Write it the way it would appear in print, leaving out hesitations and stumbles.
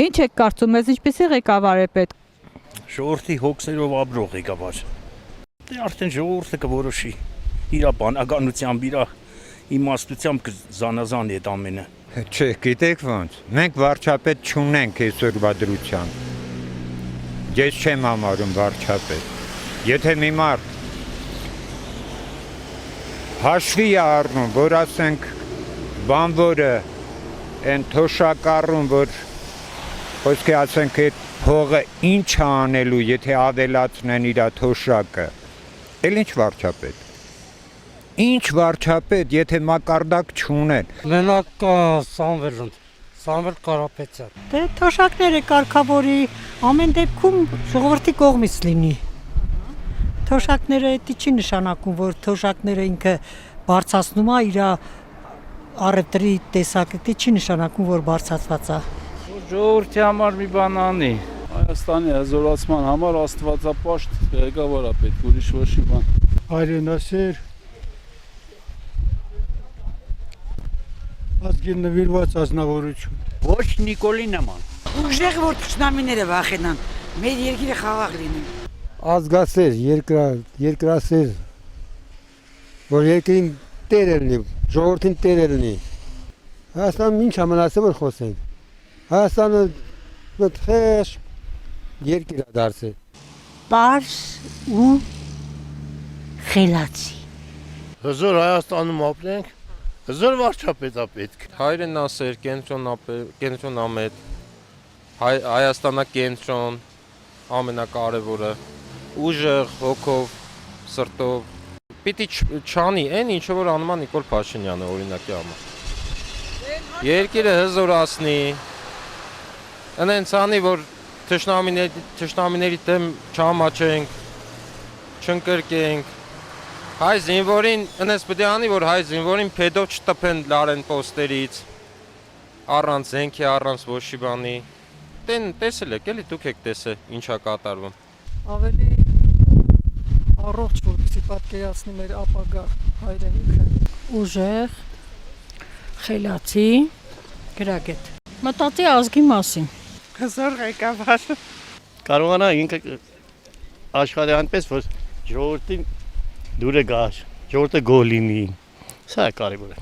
Ինչ եք կարծում, մեզ ինչպեսի ղեկավար է պետք։ Ժողովրդի հոգսերով ապրող ղեկավար։ Դե արդեն ժողովուրդը կորոշի իր բանականությամբ, իր իմաստությամբ զանազան է այդ ամենը։ Չէ, գիտեք ոնց։ Մենք վարչապետ չունենք այսօրվա դրությամբ։ Ես չեմ համարում վարչապետ։ Եթե մի մարդ հաշվի է առնում, որ ասենք բանվորը այն թոշակառուն, որ խոսքի ասենք այդ փողը ինչ է անելու, եթե ավելացնեն իր թոշակը, էլ ինչ վարչապետ։ Ինչ վարչապետ, եթե մակարդակ չունեն։ Մենակ Սամվել Կարապետյան։ Դե թոշակները կարգավորի, ամեն դեպքում ժողովրդի կողմից լինի։ Թոշակները դա չի նշանակում, որ թոշակները ինքը բարձրացնում է իր առևտրի տեսակը, դա չի նշանակում, որ բարձրացված է։ Ժողովրդի համար մի բան անի։ Հայաստանի հզորացման համար աստվածապաշտ ղեկավար է պետք, ուրիշ ոչի բան։ Հայրենասեր ազգին նվիրված ազնվորություն։ Ոչ Նիկոլի նման։ Ուժեղ որ թշնամիները վախենան, մեր երկիրը խաղաղ լինի։ Ազգասեր, երկրասեր, որ երկրին տեր լինի, ժողովրդին տեր լինի։ Հայաստանում ինչ ամենասեր որ խոսենք։ Հայաստանը մտխեշ երկիր է դարձել։ Պարզ ու խելացի։ Հզոր Հայաստանում ապրենք, հզոր վարչապետ է պետք։ Հայրենասեր, կենտրոնամետ, Հայաստանակենտրոն, ամենակարևորը, ուժեղ, հոգով, սրտով, պիտի չանի այն, ինչը որ անում է Նիկոլ Փաշինյանը օրինակի համար։ Երկիրը հզորացնի, այնց անի, որ թշնամիների դեմ չհամաչենք, չընկրկենք, հայ զինվորին, այնպես պետք է անի, որ հայ զինվորին փեդով չտպեն լարեն պոստերից, առանց զենքի, առանց ոչի բանի։ Տեսել եք, էլի դուք եք տեսել, ինչա կատարվում։ Ավելի առողջ, որպեսզի պատկերացնի մեր ապագա հայրենիքը։ Ուժեղ, խելացի, գրագետ։ Մտածի ազգի մասին։ Հզոր ղեկավար։ Կարողանա ինքը աշխարհի այնպես, որ ժողովրդին դուրը գա, ժողովուրդը գոհ լինի։ Սա է կարևորը։